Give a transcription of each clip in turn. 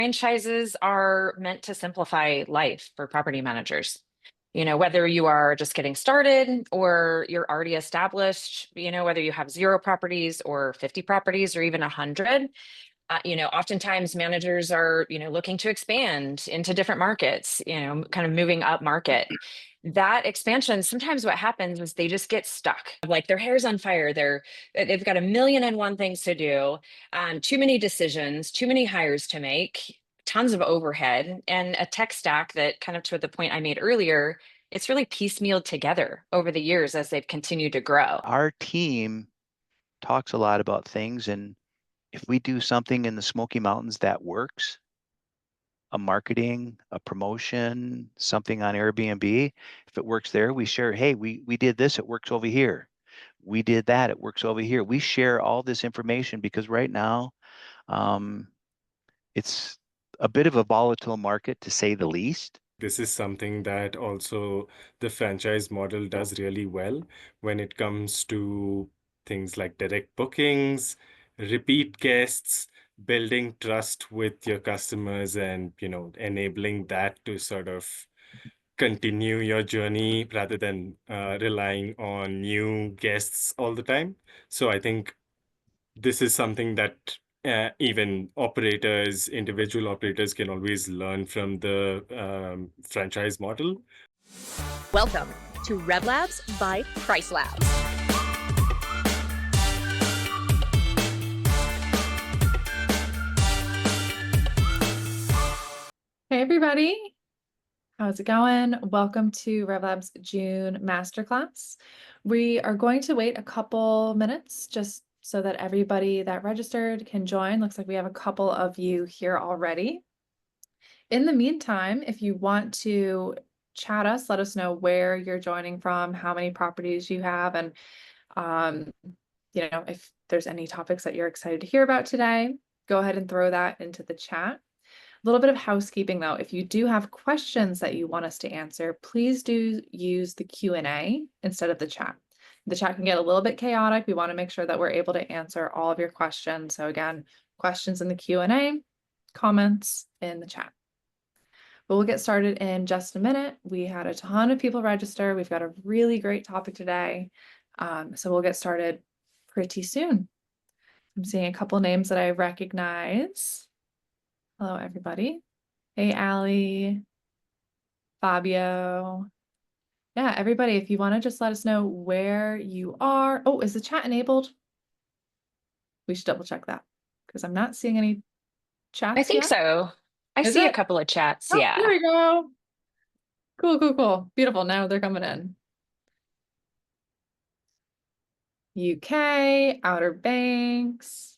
Franchises are meant to simplify life for property managers. Whether you are just getting started or you're already established, whether you have 0 properties or 50 properties or even 100, oftentimes managers are, looking to expand into different markets, kind of moving up market. That expansion, sometimes what happens is they just get stuck. Like their hair's on fire. They've got a million and one things to do, too many decisions, too many hires to make, tons of overhead, and a tech stack that, kind of to the point I made earlier, it's really piecemealed together over the years as they've continued to grow. Our team talks a lot about things, and if we do something in the Smoky Mountains that works, a marketing, a promotion, something on Airbnb, if it works there, we share, hey, we did this, it works over here. We did that, it works over here. We share all this information because right now, um, it's a bit of a volatile market to say the least. This is something that also the franchise model does really well when it comes to things like direct bookings, repeat guests, building trust with your customers, and enabling that to sort of continue your journey rather than relying on new guests all the time. So I think this is something that even operators, individual operators, can always learn from the franchise model. Welcome to RevLabs by PriceLabs. Hey everybody, how's it going? Welcome to RevLabs June Masterclass. We are going to wait a couple minutes just so that everybody that registered can join. Looks like we have a couple of you here already. In the meantime, if you want to chat us, let us know where you're joining from, how many properties you have, and if there's any topics that you're excited to hear about today, go ahead and throw that into the chat. A little bit of housekeeping though, if you do have questions that you want us to answer, please do use the Q&A instead of the chat. The chat can get a little bit chaotic. We want to make sure that we're able to answer all of your questions. So again, questions in the Q&A, comments in the chat. But we'll get started in just a minute. We had a ton of people register. We've got a really great topic today. So we'll get started pretty soon. I'm seeing a couple names that I recognize. Hello, everybody. Hey, Allie, Fabio. Yeah, everybody, if you want to just let us know where you are. Oh, is the chat enabled? We should double check that because I'm not seeing any chats I think yet. so. I Is see a it? couple of chats. Oh, Yeah. there we go. Cool, cool, cool. Beautiful. Now they're coming in. UK, Outer Banks.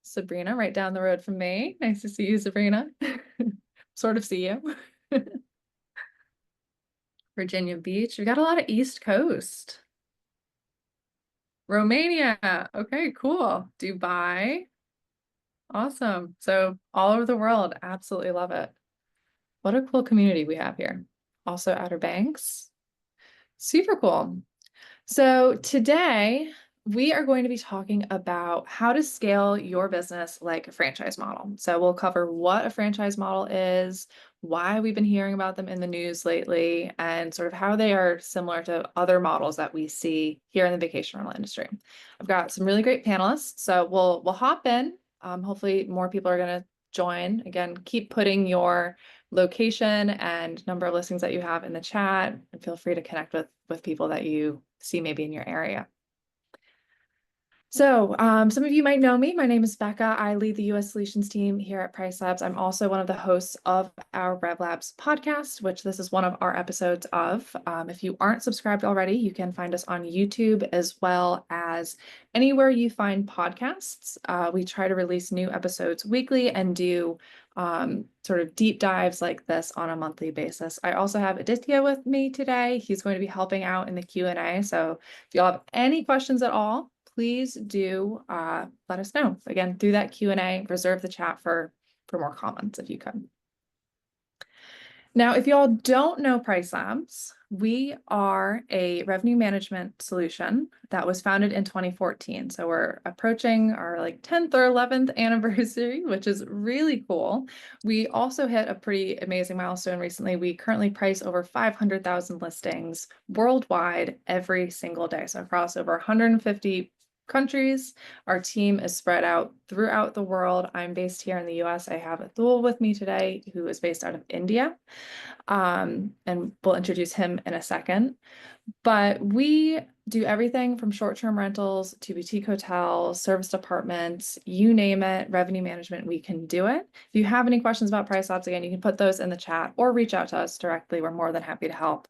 Sabrina, right down the road from me. Nice to see you, Sabrina. Sort of see you. Virginia Beach. We got a lot of East Coast. Romania. Okay, cool. Dubai. Awesome. So all over the world. Absolutely love it. What a cool community we have here. Also Outer Banks. Super cool. So today we are going to be talking about how to scale your business like a franchise model. So we'll cover what a franchise model is, why we've been hearing about them in the news lately, and sort of how they are similar to other models that we see here in the vacation rental industry. I've got some really great panelists, so we'll hop in. Hopefully more people are going to join. Again, keep putting your location and number of listings that you have in the chat, and feel free to connect with people that you see maybe in your area. So some of you might know me. My name is Becca. I lead the US Solutions team here at PriceLabs. I'm also one of the hosts of our RevLabs podcast, which this is one of our episodes of. If you aren't subscribed already, you can find us on YouTube as well as anywhere you find podcasts. We try to release new episodes weekly and do sort of deep dives like this on a monthly basis. I also have Aditya with me today. He's going to be helping out in the Q&A. So if you all have any questions at all, please do let us know. Again, through that Q&A, reserve the chat for more comments if you could. Now, if y'all don't know PriceLabs, we are a revenue management solution that was founded in 2014. So we're approaching our like 10th or 11th anniversary, which is really cool. We also hit a pretty amazing milestone recently. We currently price over 500,000 listings worldwide every single day. So across over 150 countries. Our team is spread out throughout the world. I'm based here in the US. I have Athul with me today, who is based out of India. And we'll introduce him in a second. But we do everything from short-term rentals to boutique hotels, service departments, you name it, revenue management, we can do it. If you have any questions about PriceLabs, again, you can put those in the chat or reach out to us directly. We're more than happy to help.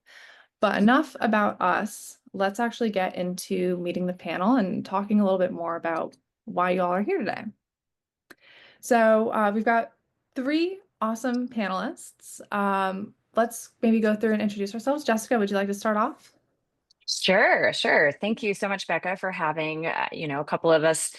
But enough about us. Let's actually get into meeting the panel and talking a little bit more about why y'all are here today. So we've got three awesome panelists. Let's maybe go through and introduce ourselves. Jessica, would you like to start off? Sure, sure. Thank you so much, Becca, for having, a couple of us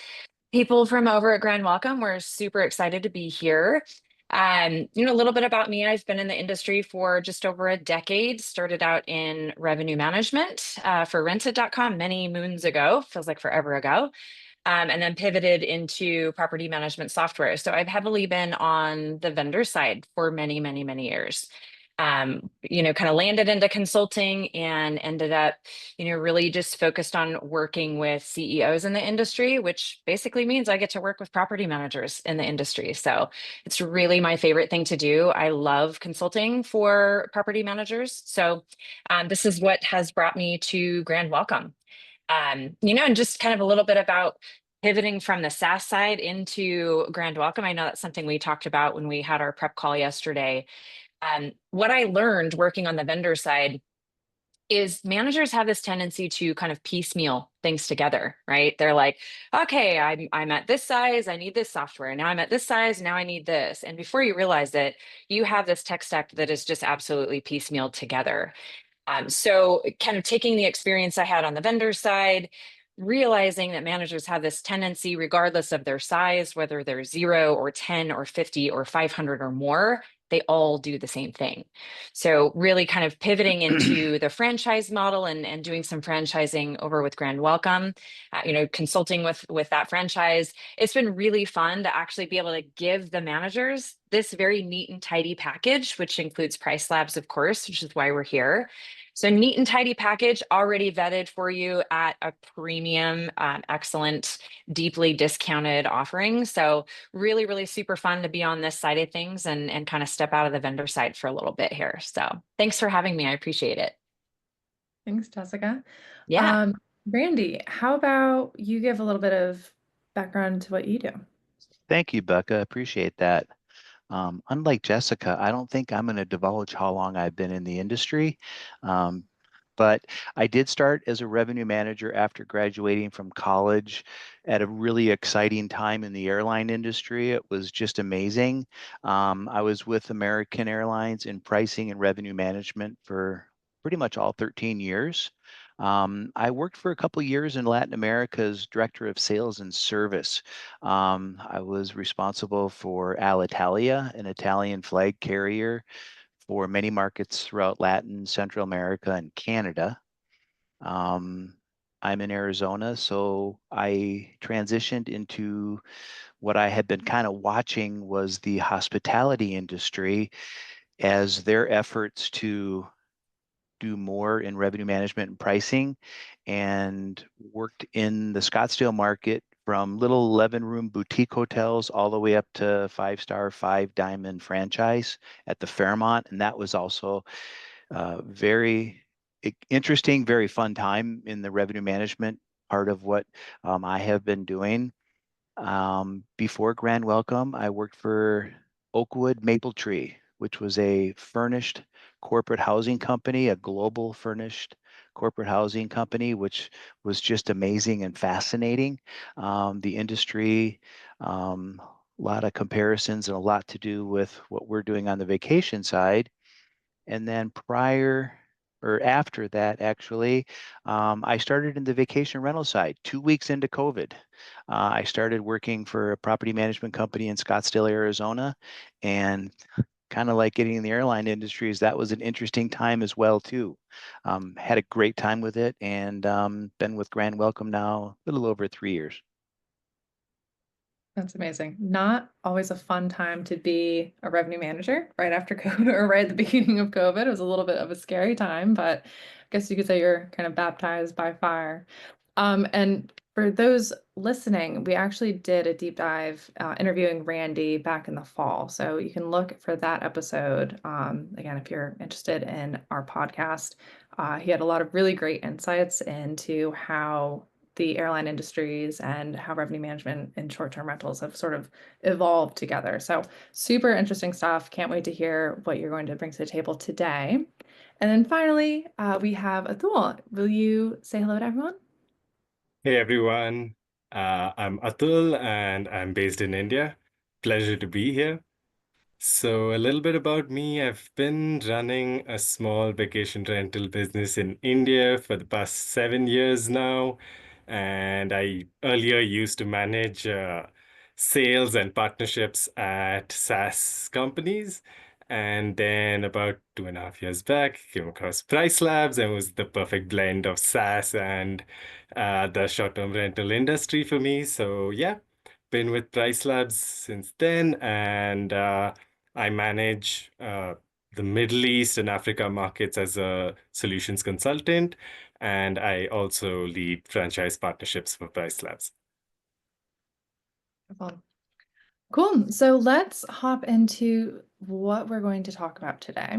people from over at Grand Welcome. We're super excited to be here. A little bit about me. I've been in the industry for just over a decade, started out in revenue management for rented.com many moons ago, feels like forever ago. And then pivoted into property management software. So I've heavily been on the vendor side for many, many, many years. Kind of landed into consulting and ended up, really just focused on working with CEOs in the industry, which basically means I get to work with property managers in the industry. So it's really my favorite thing to do. I love consulting for property managers. So this is what has brought me to Grand Welcome. And just kind of a little bit about pivoting from the SaaS side into Grand Welcome. I know that's something we talked about when we had our prep call yesterday. What I learned working on the vendor side is managers have this tendency to kind of piecemeal things together, right? They're like, okay, I'm at this size, I need this software. Now I'm at this size, now I need this. And before you realize it, you have this tech stack that is just absolutely piecemealed together. So kind of taking the experience I had on the vendor side, realizing that managers have this tendency, regardless of their size, whether they're 0 or 10 or 50 or 500 or more, they all do the same thing. So really kind of pivoting into the franchise model and doing some franchising over with Grand Welcome, consulting with that franchise. It's been really fun to actually be able to give the managers this very neat and tidy package, which includes PriceLabs, of course, which is why we're here. So neat and tidy package already vetted for you at a premium, excellent, deeply discounted offering. So really, really super fun to be on this side of things and kind of step out of the vendor side for a little bit here. So thanks for having me. I appreciate it. Thanks, Jessica. Yeah. Brandy, how about you give a little bit of background to what you do? Thank you, Becca. Appreciate that. Unlike Jessica, I don't think I'm going to divulge how long I've been in the industry. But I did start as a revenue manager after graduating from college at a really exciting time in the airline industry. It was just amazing. I was with American Airlines in pricing and revenue management for pretty much all 13 years. I worked for a couple years in Latin America as director of sales and service. I was responsible for Alitalia, an Italian flag carrier for many markets throughout Latin, Central America, and Canada. I'm in Arizona, so I transitioned into what I had been kind of watching was the hospitality industry as their efforts to do more in revenue management and pricing, and worked in the Scottsdale market from little 11-room boutique hotels all the way up to 5-star, 5-diamond franchise at the Fairmont. And that was also very interesting, very fun time in the revenue management part of what I have been doing. Before Grand Welcome, I worked for Oakwood Maple Tree, which was a furnished corporate housing company, a global furnished corporate housing company, which was just amazing and fascinating. The industry, a lot of comparisons and a lot to do with what we're doing on the vacation side. And then prior or after that, actually, I started in the vacation rental side 2 weeks into COVID. I started working for a property management company in Scottsdale, Arizona, and kind of like getting in the airline industry, is that was an interesting time as well too. Had a great time with it, and been with Grand Welcome now a little over 3 years. That's amazing. Not always a fun time to be a revenue manager right after COVID or right at the beginning of COVID. It was a little bit of a scary time, but I guess you could say you're kind of baptized by fire. And for those listening, we actually did a deep dive interviewing Randy back in the fall. So you can look for that episode. Again, if you're interested in our podcast, he had a lot of really great insights into how the airline industries and how revenue management and short-term rentals have sort of evolved together. So super interesting stuff. Can't wait to hear what you're going to bring to the table today. And then finally, we have Athul. Will you say hello to everyone? Hey everyone, I'm Athul and I'm based in India. Pleasure to be here. So, a little bit about me. I've been running a small vacation rental business in India for the past 7 years now. And I earlier used to manage sales and partnerships at SaaS companies. And then about 2.5 years back, came across PriceLabs and was the perfect blend of SaaS and the short-term rental industry for me. So, yeah, been with PriceLabs since then, and I manage the Middle East and Africa markets as a solutions consultant, and I also lead franchise partnerships for PriceLabs. Wonderful. Cool. So let's hop into what we're going to talk about today.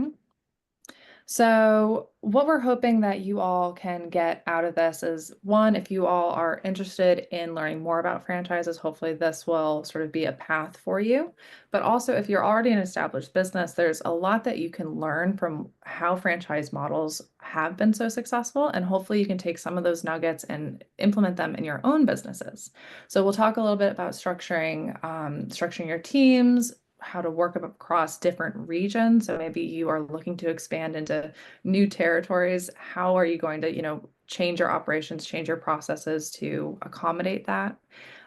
So what we're hoping that you all can get out of this is, one, if you all are interested in learning more about franchises, hopefully this will sort of be a path for you. But also, if you're already an established business, there's a lot that you can learn from how franchise models have been so successful, and hopefully you can take some of those nuggets and implement them in your own businesses. So we'll talk a little bit about structuring your teams, how to work across different regions. So maybe you are looking to expand into new territories. How are you going to, change your operations, change your processes to accommodate that?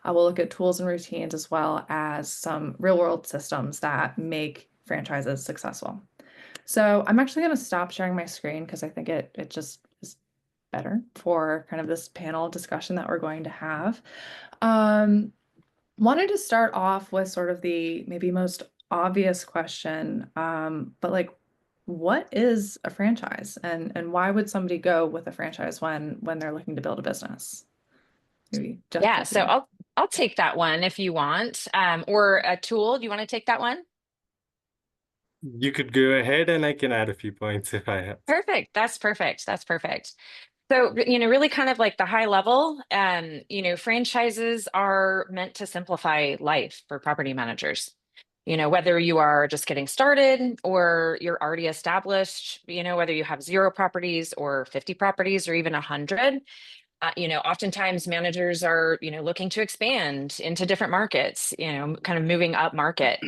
We'll look at tools and routines as well as some real world systems that make franchises successful. So I'm actually going to stop sharing my screen because I think it just is better for kind of this panel discussion that we're going to have. Wanted to start off with sort of the maybe most obvious question, but like, what is a franchise, and why would somebody go with a franchise when they're looking to build a business? Maybe Jensen, Yeah, so I'll take that one if you want, or Athul, do you want to take that one? You could go ahead, and I can add a few points if I have. Perfect. That's perfect. That's perfect. So, really kind of like the high level, franchises are meant to simplify life for property managers. Whether you are just getting started or you're already established, whether you have 0 properties or 50 properties or even 100, oftentimes managers are, looking to expand into different markets, kind of moving up market.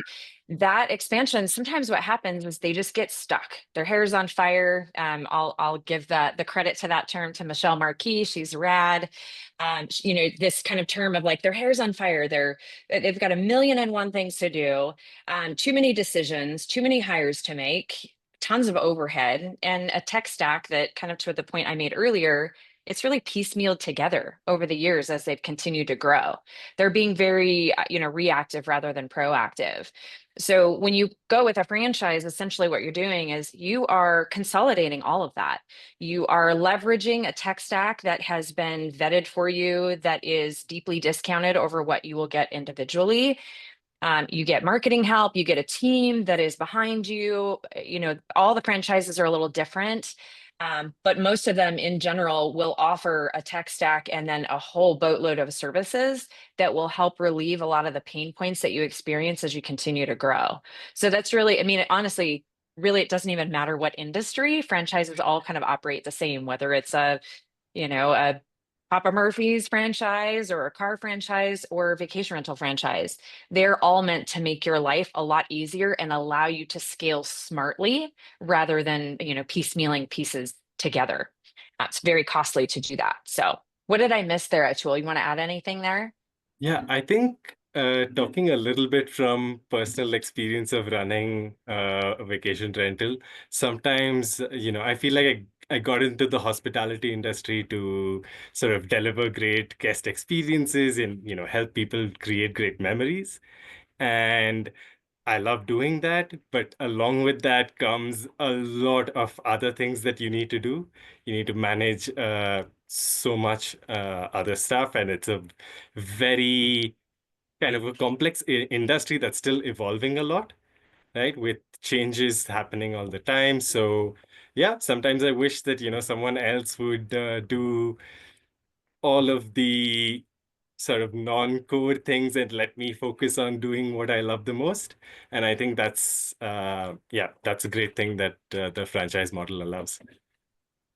That expansion, sometimes what happens is they just get stuck. Their hair's on fire. I'll give the credit to that term to Michelle Marquis. She's rad. This kind of term of like their hair's on fire. They've got 1,000,001 things to do, too many decisions, too many hires to make, tons of overhead, and a tech stack that, kind of to the point I made earlier, it's really piecemealed together over the years as they've continued to grow. They're being very, reactive rather than proactive. So when you go with a franchise, essentially what you're doing is you are consolidating all of that. You are leveraging a tech stack that has been vetted for you, that is deeply discounted over what you will get individually. You get marketing help, you get a team that is behind you. All the franchises are a little different. But most of them in general will offer a tech stack and then a whole boatload of services that will help relieve a lot of the pain points that you experience as you continue to grow. So that's really, honestly, really, it doesn't even matter what industry. Franchises all kind of operate the same, whether it's a Papa Murphy's franchise or a car franchise or a vacation rental franchise. They're all meant to make your life a lot easier and allow you to scale smartly rather than, piecemealing pieces together. It's very costly to do that. So what did I miss there, Athul? You want to add anything there? Yeah, I think talking a little bit from personal experience of running a vacation rental, sometimes, I feel like I got into the hospitality industry to sort of deliver great guest experiences and, help people create great memories. And I love doing that, but along with that comes a lot of other things that you need to do. You need to manage so much other stuff, and it's a very kind of a complex industry that's still evolving a lot, right? With changes happening all the time. So yeah, sometimes I wish that, someone else would do all of the sort of non-core things and let me focus on doing what I love the most. And I think that's a great thing that the franchise model allows.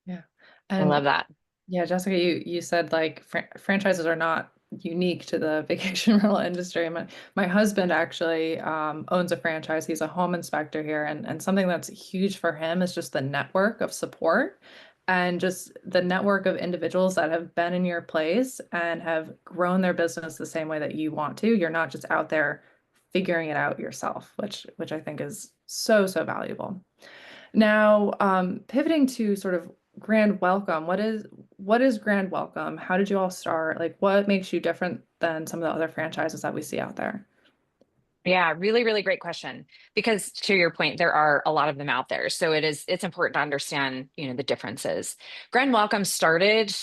Yeah. I And love that. yeah, Jessica, you said like franchises are not unique to the vacation rental industry. My husband actually owns a franchise. He's a home inspector here, and something that's huge for him is just the network of support and just the network of individuals that have been in your place and have grown their business the same way that you want to. You're not just out there figuring it out yourself, which I think is so, so valuable. Now, pivoting to sort of Grand Welcome, what is Grand Welcome? How did you all start? Like, what makes you different than some of the other franchises that we see out there? Yeah, really, really great question. Because to your point, there are a lot of them out there. So it's important to understand, the differences. Grand Welcome started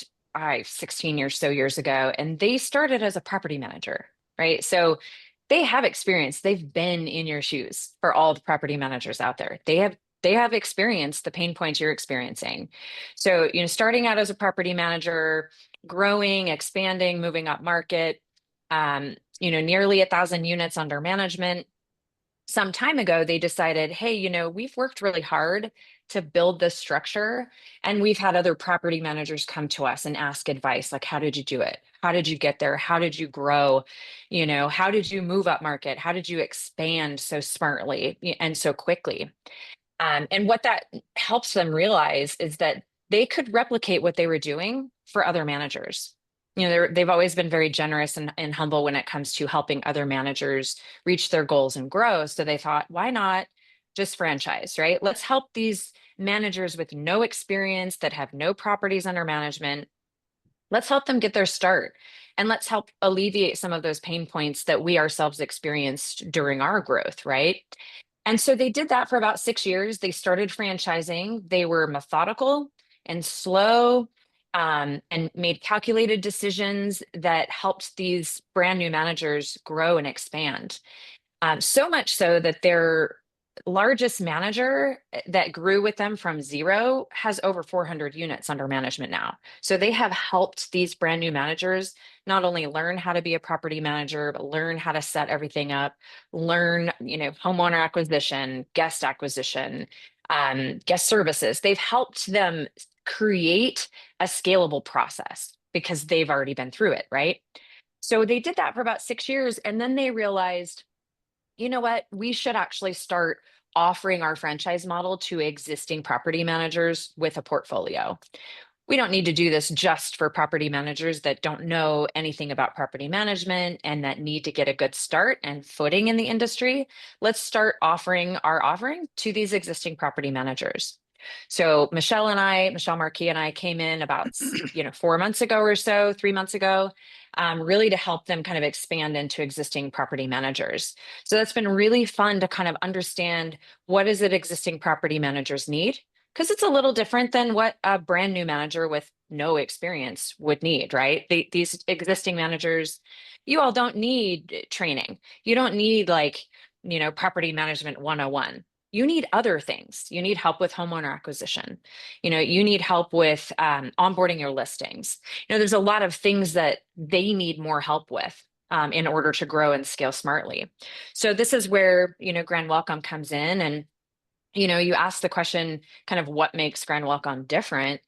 16 years ago, and they started as a property manager, right? So they have experience. They've been in your shoes for all the property managers out there. They have experienced the pain points you're experiencing. So, starting out as a property manager, growing, expanding, moving up market, nearly 1,000 units under management. Some time ago, they decided, hey, we've worked really hard to build this structure, and we've had other property managers come to us and ask advice, like, how did you do it? How did you get there? How did you grow? How did you move up market? How did you expand so smartly and so quickly? And what that helps them realize is that they could replicate what they were doing for other managers. They've always been very generous and humble when it comes to helping other managers reach their goals and grow. So they thought, why not just franchise, right? Let's help these managers with no experience that have no properties under management. Let's help them get their start, and let's help alleviate some of those pain points that we ourselves experienced during our growth, right? And so they did that for about 6 years. They started franchising. They were methodical and slow, and made calculated decisions that helped these brand new managers grow and expand. So much so that their largest manager that grew with them from zero has over 400 units under management now. So they have helped these brand new managers not only learn how to be a property manager, but learn how to set everything up, learn, homeowner acquisition, guest acquisition, guest services. They've helped them create a scalable process because they've already been through it, right? So they did that for about 6 years, and then they realized, you know what, we should actually start offering our franchise model to existing property managers with a portfolio. We don't need to do this just for property managers that don't know anything about property management and that need to get a good start and footing in the industry. Let's start offering our offering to these existing property managers. So Michelle Marquis and I came in about 4 months ago or so, 3 months ago, really to help them kind of expand into existing property managers. So that's been really fun to kind of understand, what is it existing property managers need? Because it's a little different than what a brand new manager with no experience would need, right? These existing managers, you all don't need training. You don't need property management 101. You need other things. You need help with homeowner acquisition. You need help with onboarding your listings. There's a lot of things that they need more help with in order to grow and scale smartly. So this is where, Grand Welcome comes in. And, you ask the question, kind of what makes Grand Welcome different.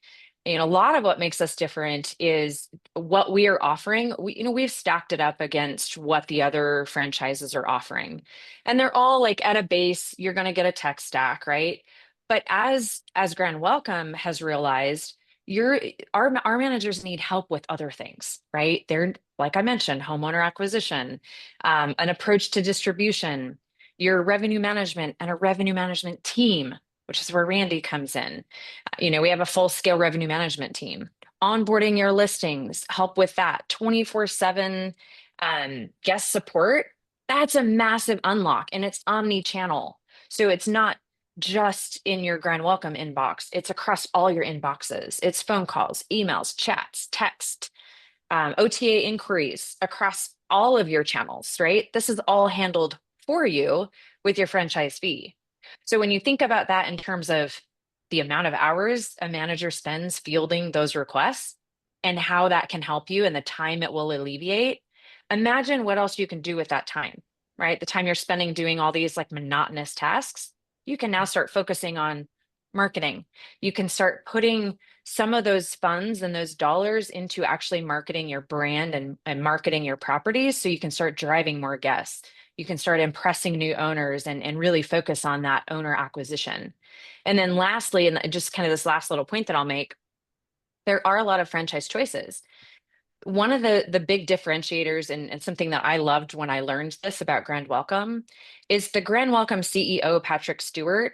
A lot of what makes us different is what we are offering. We've stacked it up against what the other franchises are offering, and they're all like at a base. You're going to get a tech stack, right? But as Grand Welcome has realized, our managers need help with other things, right? like I mentioned, homeowner acquisition, an approach to distribution, your revenue management and a revenue management team, which is where Randy comes in. We have a full scale revenue management team, onboarding your listings, help with that 24/7 guest support. That's a massive unlock, and it's omni-channel. So it's not just in your grand welcome inbox, it's across all your inboxes. It's phone calls, emails, chats, text, OTA inquiries across all of your channels, right? This is all handled for you with your franchise fee. So when you think about that in terms of the amount of hours a manager spends fielding those requests and how that can help you and the time it will alleviate, imagine what else you can do with that time, right? The time you're spending doing all these like monotonous tasks, you can now start focusing on marketing. You can start putting some of those funds and those dollars into actually marketing your brand and marketing your properties, so you can start driving more guests. You can start impressing new owners and really focus on that owner acquisition. And then lastly, and just kind of this last little point that I'll make, there are a lot of franchise choices. One of the big differentiators and something that I loved when I learned this about Grand Welcome is the Grand Welcome CEO, Patrick Stewart.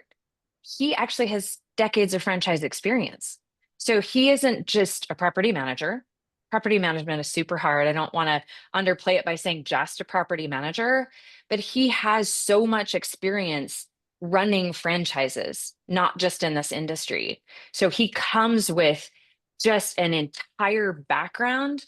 He actually has decades of franchise experience. So he isn't just a property manager. Property management is super hard. I don't want to underplay it by saying just a property manager, but he has so much experience running franchises, not just in this industry. So he comes with just an entire background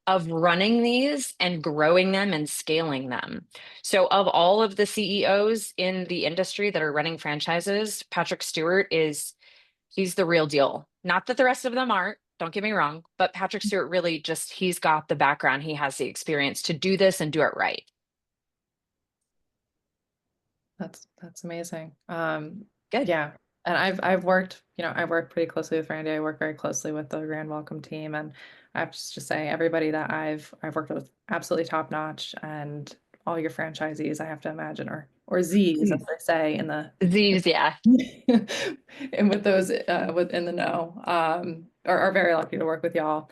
of running these and growing them and scaling them. So of all of the CEOs in the industry that are running franchises, Patrick Stewart he's the real deal. Not that the rest of them aren't, don't get me wrong, but Patrick Stewart really he's got the background, he has the experience to do this and do it right. That's amazing. Good. Yeah. And I've worked, I work pretty closely with Randy. I work very closely with the Grand Welcome team, and I have to just say everybody that I've worked with, absolutely top notch, and all your franchisees, I have to imagine, or Z's, as they say in the These, yeah. and with those within the know, are very lucky to work with y'all.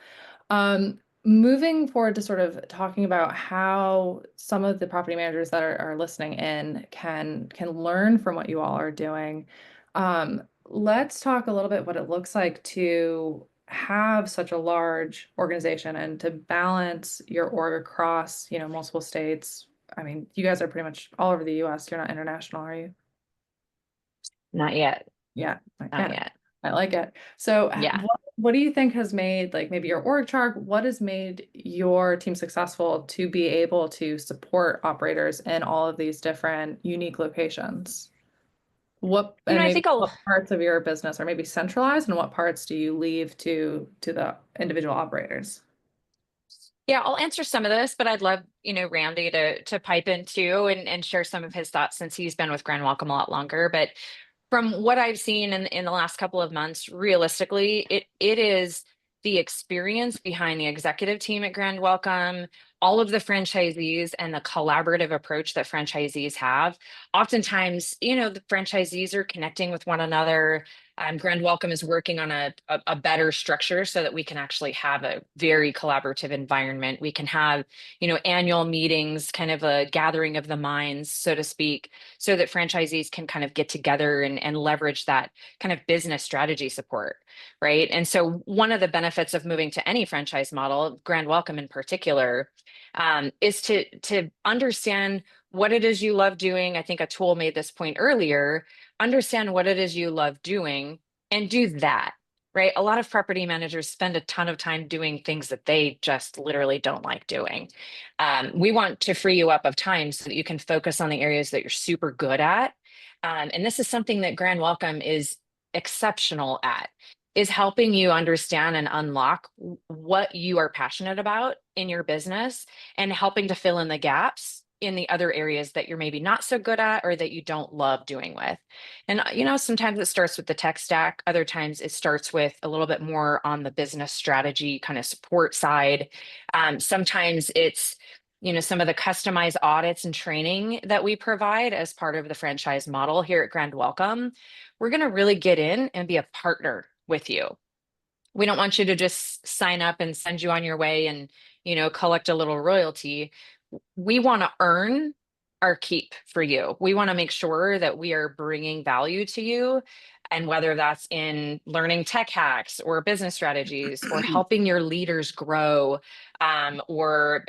Moving forward to sort of talking about how some of the property managers that are listening in can learn from what you all are doing. Let's talk a little bit what it looks like to have such a large organization and to balance your org across, multiple states. I mean, you guys are pretty much all over the US. You're not international, are you? Not yet. Yeah. Not yet. I like it. So Yeah. what do you think has made, like, maybe your org chart, what has made your team successful to be able to support operators in all of these different unique locations? I think What parts of your business are maybe centralized, and what parts do you leave to the individual operators? Yeah, I'll answer some of this, but I'd love, Randy to pipe in too and share some of his thoughts, since he's been with Grand Welcome a lot longer. But from what I've seen in the last couple of months, realistically, it is the experience behind the executive team at Grand Welcome, all of the franchisees, and the collaborative approach that franchisees have. Oftentimes, the franchisees are connecting with one another. Grand Welcome is working on a better structure so that we can actually have a very collaborative environment. We can have, annual meetings, kind of a gathering of the minds, so to speak, so that franchisees can kind of get together and leverage that kind of business strategy support, right? And so one of the benefits of moving to any franchise model, Grand Welcome in particular, is to understand what it is you love doing. I think Athul made this point earlier. Understand what it is you love doing and do that, right? A lot of property managers spend a ton of time doing things that they just literally don't like doing. We want to free you up of time so that you can focus on the areas that you're super good at. And this is something that Grand Welcome is exceptional at, is helping you understand and unlock what you are passionate about in your business and helping to fill in the gaps in the other areas that you're maybe not so good at or that you don't love doing with. And, sometimes it starts with the tech stack. Other times it starts with a little bit more on the business strategy kind of support side. Sometimes it's, some of the customized audits and training that we provide as part of the franchise model here at Grand Welcome. We're going to really get in and be a partner with you. We don't want you to just sign up and send you on your way and collect a little royalty. We want to earn our keep for you. We want to make sure that we are bringing value to you. And whether that's in learning tech hacks or business strategies or helping your leaders grow, or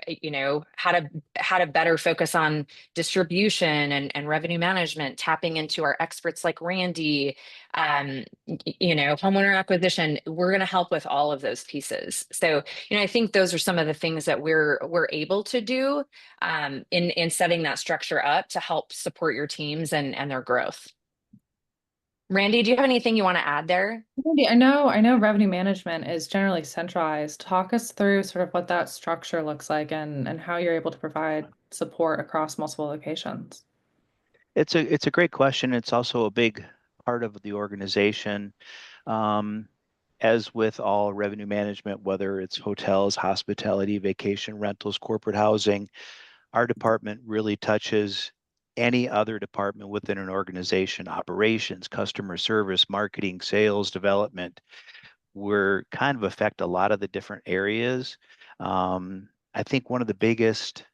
how to better focus on distribution and revenue management, tapping into our experts like Randy, homeowner acquisition, we're going to help with all of those pieces. So, I think those are some of the things that we're able to do in setting that structure up to help support your teams and their growth. Randy, do you have anything you want to add there? Randy, I know revenue management is generally centralized. Talk us through sort of what that structure looks like and how you're able to provide support across multiple locations. It's a great question. It's also a big part of the organization. As with all revenue management, whether it's hotels, hospitality, vacation rentals, corporate housing, our department really touches any other department within an organization: operations, customer service, marketing, sales, development. We're kind of affect a lot of the different areas. I think one of the biggest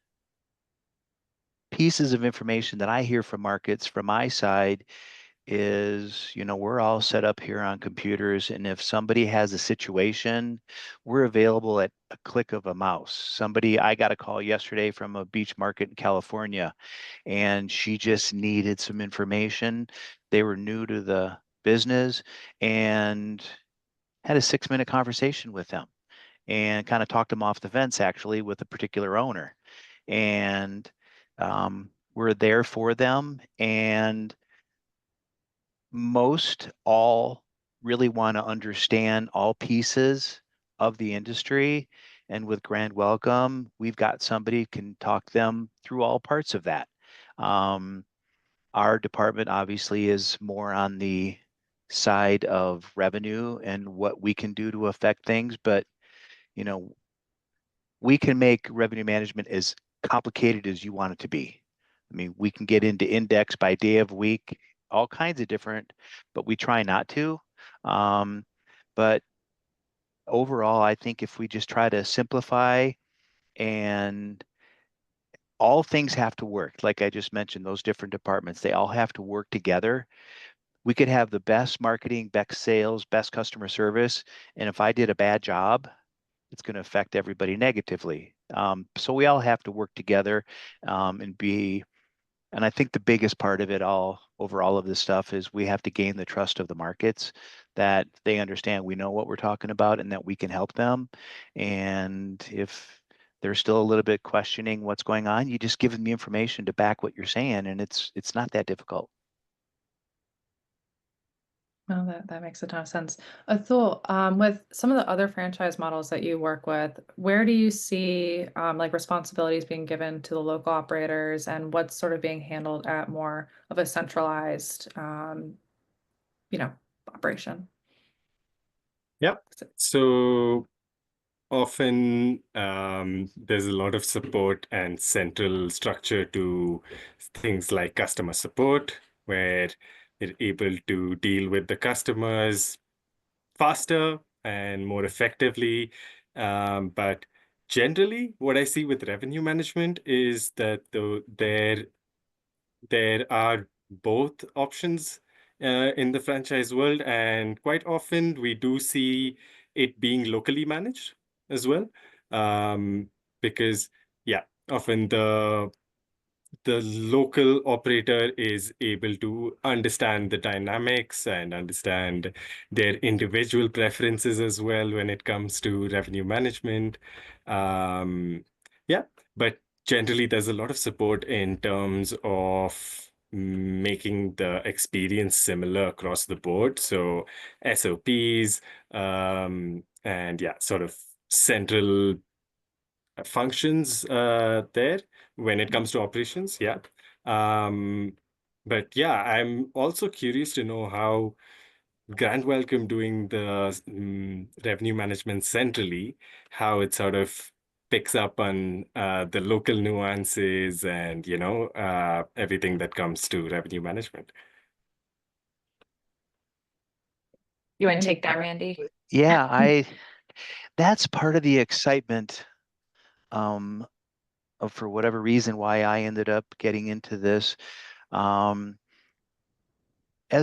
pieces of information that I hear from markets from my side is, we're all set up here on computers, and if somebody has a situation, we're available at a click of a mouse. I got a call yesterday from a beach market in California, and she just needed some information. They were new to the business and had a 6-minute conversation with them and kind of talked them off the fence actually with a particular owner. And we're there for them. And most all really want to understand all pieces of the industry. And with Grand Welcome, we've got somebody who can talk them through all parts of that. Our department obviously is more on the side of revenue and what we can do to affect things, but we can make revenue management as complicated as you want it to be. I mean, we can get into index by day of week, all kinds of different, but we try not to. But overall, I think if we just try to simplify, and all things have to work, like I just mentioned, those different departments, they all have to work together. We could have the best marketing, best sales, best customer service, and if I did a bad job, it's going to affect everybody negatively. So we all have to work together and I think the biggest part of it all, over all of this stuff, is we have to gain the trust of the markets, that they understand we know what we're talking about and that we can help them. And if they're still a little bit questioning what's going on, you just give them the information to back what you're saying, and it's not that difficult. Oh, that makes a ton of sense. Athul, with some of the other franchise models that you work with, where do you see like responsibilities being given to the local operators, and what's sort of being handled at more of a centralized, operation? Yep. So often there's a lot of support and central structure to things like customer support, where they're able to deal with the customers faster and more effectively. But generally, what I see with revenue management is that there are both options in the franchise world, and quite often we do see it being locally managed as well, because often the local operator is able to understand the dynamics and understand their individual preferences as well when it comes to revenue management. But generally there's a lot of support in terms of making the experience similar across the board. So SOPs, and sort of central functions there when it comes to operations. But I'm also curious to know how Grand Welcome doing the revenue management centrally, how it sort of picks up on the local nuances and everything that comes to revenue management. You want to take that, Randy? Yeah, that's part of the excitement for whatever reason why I ended up getting into this. As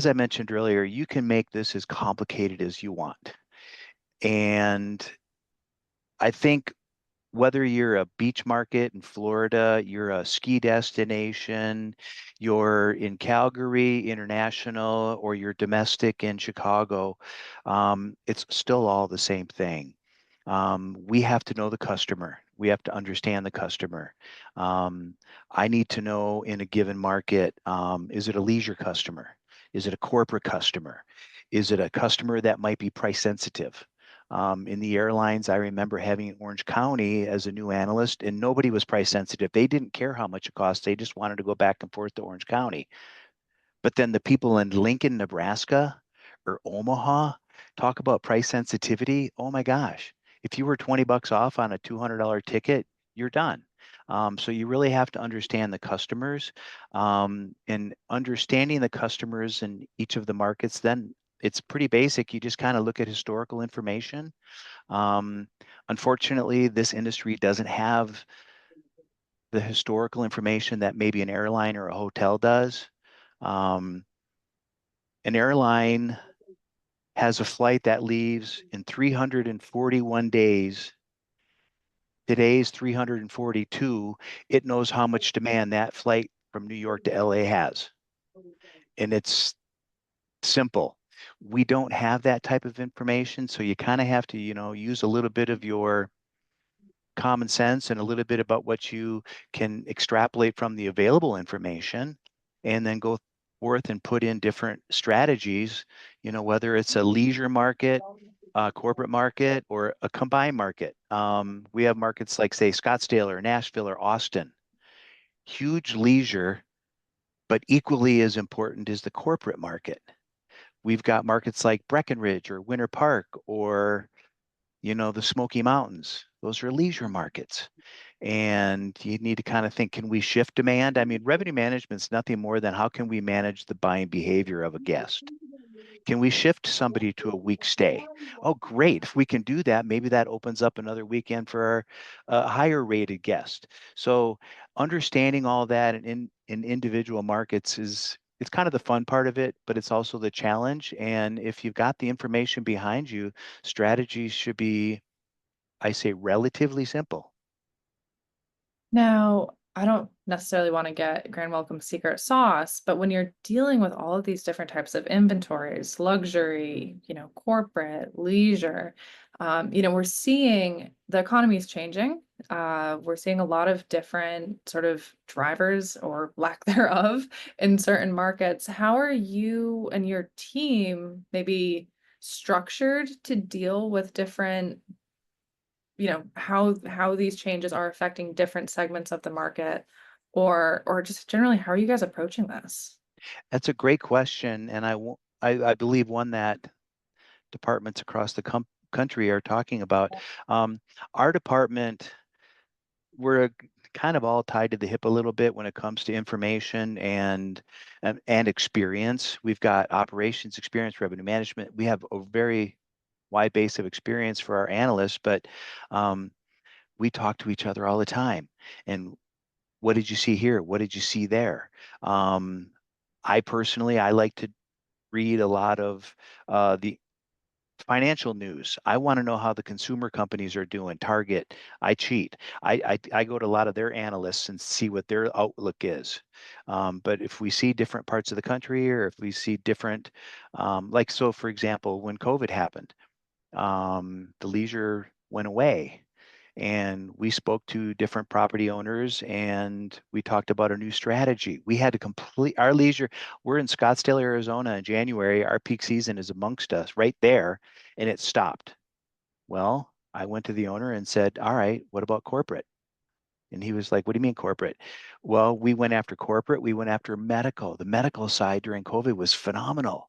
I mentioned earlier, you can make this as complicated as you want. And I think whether you're a beach market in Florida, you're a ski destination, you're in Calgary International, or you're domestic in Chicago, it's still all the same thing. We have to know the customer. We have to understand the customer. I need to know in a given market, is it a leisure customer? Is it a corporate customer? Is it a customer that might be price sensitive? In the airlines, I remember having Orange County as a new analyst, and nobody was price sensitive. They didn't care how much it cost. They just wanted to go back and forth to Orange County. But then the people in Lincoln, Nebraska, or Omaha talk about price sensitivity. Oh my gosh. If you were 20 bucks off on a $200 ticket, you're done. So you really have to understand the customers, and understanding the customers in each of the markets, then it's pretty basic. You just kind of look at historical information. Unfortunately, this industry doesn't have the historical information that maybe an airline or a hotel does. Um, an airline has a flight that leaves in 341 days. Today's 342. It knows how much demand that flight from New York to LA has. And it's simple. We don't have that type of information. So you kind of have to, use a little bit of your common sense and a little bit about what you can extrapolate from the available information, and then go forth and put in different strategies, whether it's a leisure market, a corporate market, or a combined market. We have markets like, say, Scottsdale or Nashville or Austin, huge leisure, but equally as important is the corporate market. We've got markets like Breckenridge or Winter Park or the Smoky Mountains. Those are leisure markets. And you need to kind of think, can we shift demand? I mean, revenue management is nothing more than how can we manage the buying behavior of a guest? Can we shift somebody to a week stay? Oh, great. If we can do that, maybe that opens up another weekend for our higher rated guest. So understanding all that in individual markets it's kind of the fun part of it, but it's also the challenge. And if you've got the information behind you, strategies should be, I say, relatively simple. Now, I don't necessarily want to get grand welcome secret sauce, but when you're dealing with all of these different types of inventories, luxury, corporate, leisure, we're seeing the economy is changing. We're seeing a lot of different sort of drivers or lack thereof in certain markets. How are you and your team maybe structured to deal with different how these changes are affecting different segments of the market, or just generally, how are you guys approaching this? That's a great question, and I believe one that departments across the country are talking about. Our department, we're kind of all tied to the hip a little bit when it comes to information and experience. We've got operations experience, revenue management. We have a very wide base of experience for our analysts, but we talk to each other all the time. And what did you see here? What did you see there? I personally, I like to read a lot of the financial news. I want to know how the consumer companies are doing. Target, I cheat. I go to a lot of their analysts and see what their outlook is. But if we see different parts of the country, or if we see different, so for example, when COVID happened, the leisure went away. And we spoke to different property owners and we talked about a new strategy. We had to complete our leisure. We're in Scottsdale, Arizona in January. Our peak season is amongst us right there, and it stopped. Well, I went to the owner and said, all right, what about corporate? And he was like, what do you mean corporate? Well, we went after corporate. We went after medical. The medical side during COVID was phenomenal.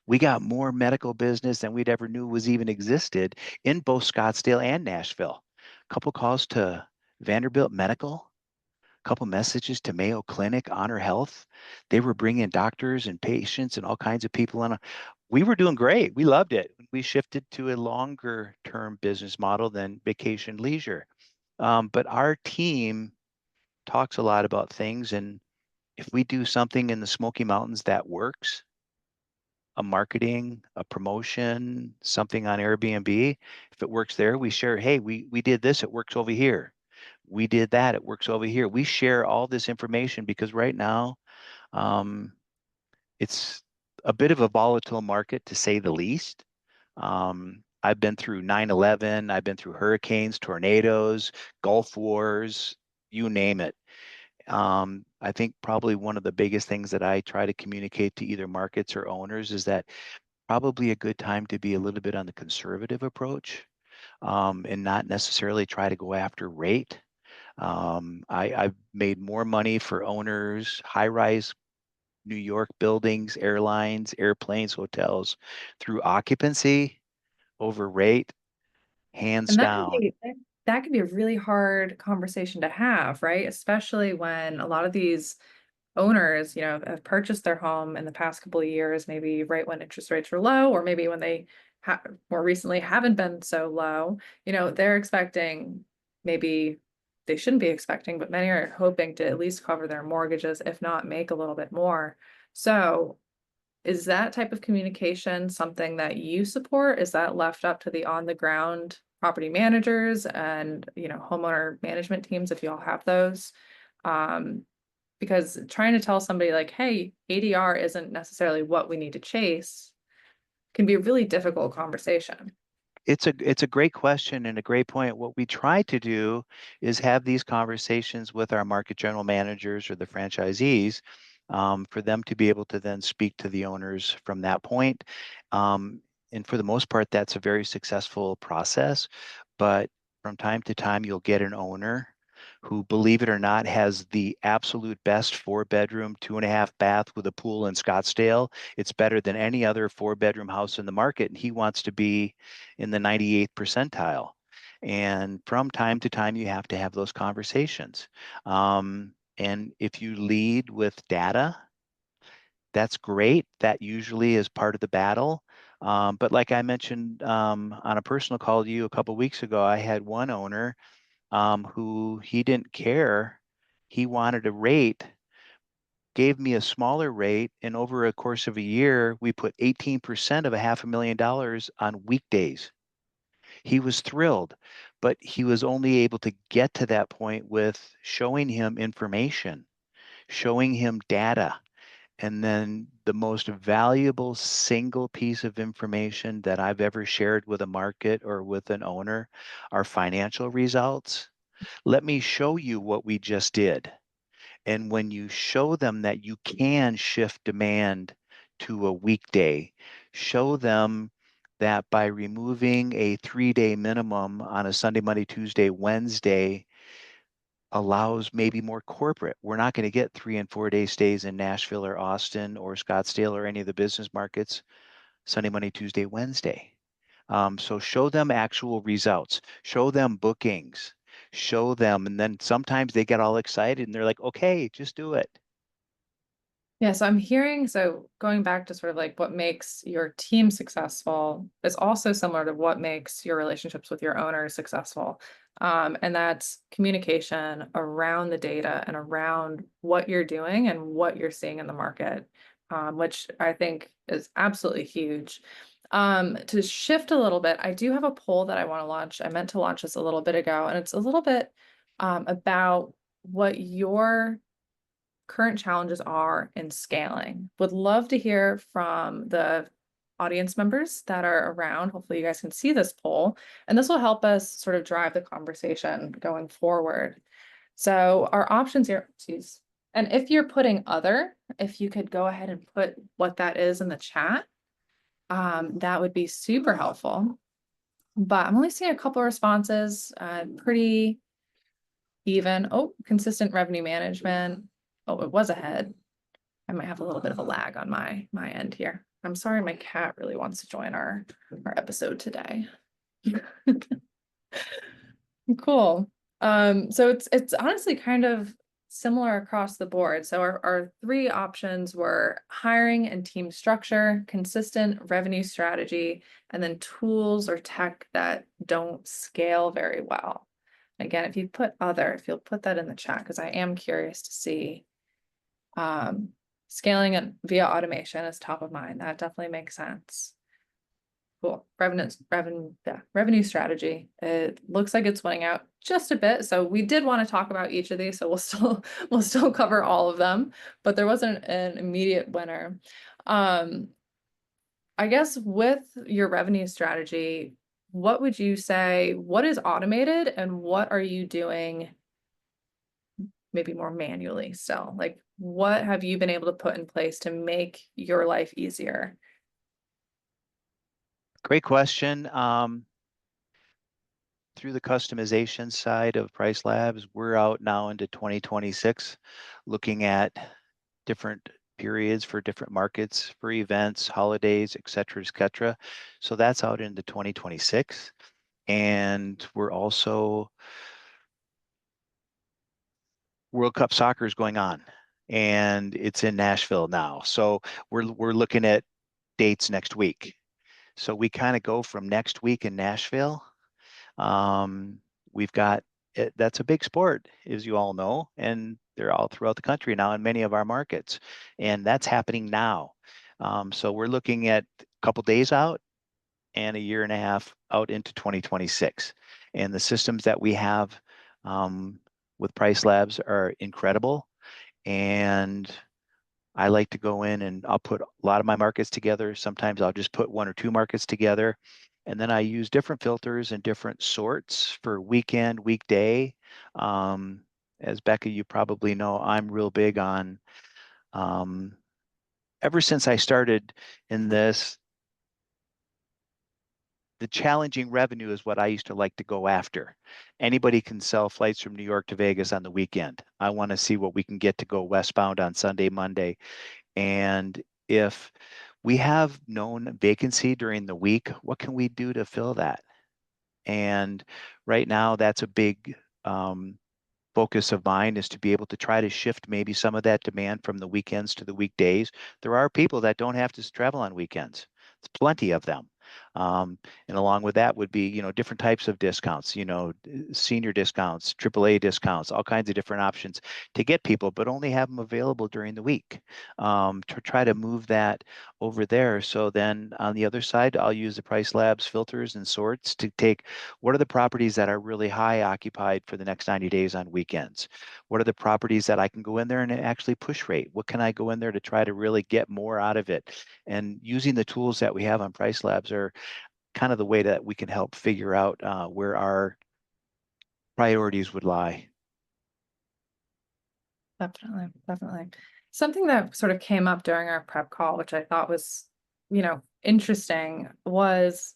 We got more medical business than we'd ever knew was even existed in both Scottsdale and Nashville. A couple calls to Vanderbilt Medical, a couple messages to Mayo Clinic, Honor Health. They were bringing doctors and patients and all kinds of people on. We were doing great. We loved it. We shifted to a longer term business model than vacation leisure. But our team talks a lot about things, and if we do something in the Smoky Mountains that works, a marketing, a promotion, something on Airbnb, if it works there, we share, hey, we did this, it works over here. We did that, it works over here. We share all this information because right now, it's a bit of a volatile market to say the least. I've been through 9/11, I've been through hurricanes, tornadoes, Gulf wars, you name it. I think probably one of the biggest things that I try to communicate to either markets or owners is that probably a good time to be a little bit on the conservative approach, and not necessarily try to go after rate. I've made more money for owners, high-rise New York buildings, airlines, airplanes, hotels through occupancy over rate, hands And down. that could be a really hard conversation to have, right? Especially when a lot of these owners, have purchased their home in the past couple of years, maybe right when interest rates were low, or maybe when they more recently haven't been so low. They're expecting, maybe they shouldn't be expecting, but many are hoping to at least cover their mortgages, if not make a little bit more. So is that type of communication something that you support? Is that left up to the on the ground property managers and, homeowner management teams, if you all have those? Because trying to tell somebody like, hey, ADR isn't necessarily what we need to chase can be a really difficult conversation. It's a great question and a great point. What we try to do is have these conversations with our market general managers or the franchisees, for them to be able to then speak to the owners from that point. And for the most part, that's a very successful process. But from time to time, you'll get an owner who, believe it or not, has the absolute best 4-bedroom, 2.5 bath with a pool in Scottsdale. It's better than any other 4-bedroom house in the market, and he wants to be in the 98th percentile. And from time to time, you have to have those conversations. And if you lead with data, that's great. That usually is part of the battle. But like I mentioned, on a personal call to you a couple of weeks ago, I had one owner, who he didn't care. He wanted a rate, gave me a smaller rate, and over a course of a year, we put 18% of $500,000 on weekdays. He was thrilled, but he was only able to get to that point with showing him information, showing him data. And then the most valuable single piece of information that I've ever shared with a market or with an owner are financial results. Let me show you what we just did. And when you show them that you can shift demand to a weekday, show them that by removing a 3-day minimum on a Sunday, Monday, Tuesday, Wednesday allows maybe more corporate. We're not going to get 3 and 4-day stays in Nashville or Austin or Scottsdale or any of the business markets Sunday, Monday, Tuesday, Wednesday. So show them actual results, show them bookings, show them, and then sometimes they get all excited and they're like, okay, just do it. Yeah, so I'm hearing, so going back to sort of like what makes your team successful is also similar to what makes your relationships with your owners successful. And that's communication around the data and around what you're doing and what you're seeing in the market, which I think is absolutely huge. To shift a little bit, I do have a poll that I want to launch. I meant to launch this a little bit ago, and it's a little bit about what your current challenges are in scaling. Would love to hear from the audience members that are around. Hopefully you guys can see this poll, and this will help us sort of drive the conversation going forward. So our options here, and if you're putting other, if you could go ahead and put what that is in the chat, that would be super helpful. But I'm only seeing a couple of responses, pretty even. Oh, consistent revenue management. Oh, it was ahead. I might have a little bit of a lag on my end here. I'm sorry, my cat really wants to join our episode today. Cool. So it's honestly kind of similar across the board. So our 3 options were hiring and team structure, consistent revenue strategy, and then tools or tech that don't scale very well. Again, if you put other, if you'll put that in the chat, because I am curious to see. Scaling it via automation is top of mind. That definitely makes sense. Cool. Revenue strategy. It looks like it's winning out just a bit. So we did want to talk about each of these. So we'll still cover all of them, but there wasn't an immediate winner. I guess with your revenue strategy, what would you say, what is automated and what are you doing maybe more manually still? Like, what have you been able to put in place to make your life easier? Great question. Through the customization side of PriceLabs, we're out now into 2026, looking at different periods for different markets, for events, holidays, et cetera, et cetera. So that's out into 2026. And we're also, World Cup soccer is going on and it's in Nashville now. So we're looking at dates next week. So we kind of go from next week in Nashville. We've got that's a big sport, as you all know, and they're all throughout the country now in many of our markets, and that's happening now. So we're looking at a couple days out and a year and a half out into 2026. And the systems that we have with PriceLabs are incredible. And I like to go in and I'll put a lot of my markets together. Sometimes I'll just put one or two markets together. And then I use different filters and different sorts for weekend, weekday. As Becca, you probably know, I'm real big on, ever since I started in this, the challenging revenue is what I used to like to go after. Anybody can sell flights from New York to Vegas on the weekend. I want to see what we can get to go westbound on Sunday, Monday. And if we have known vacancy during the week, what can we do to fill that? And right now, that's a big focus of mine, is to be able to try to shift maybe some of that demand from the weekends to the weekdays. There are people that don't have to travel on weekends. There's plenty of them. And along with that would be, different types of discounts, senior discounts, AAA discounts, all kinds of different options to get people, but only have them available during the week, to try to move that over there. So then on the other side, I'll use the PriceLabs filters and sorts to take what are the properties that are really high occupied for the next 90 days on weekends? What are the properties that I can go in there and actually push rate? What can I go in there to try to really get more out of it? And using the tools that we have on PriceLabs are kind of the way that we can help figure out where our priorities would lie. Definitely. Something that sort of came up during our prep call, which I thought was, interesting, was,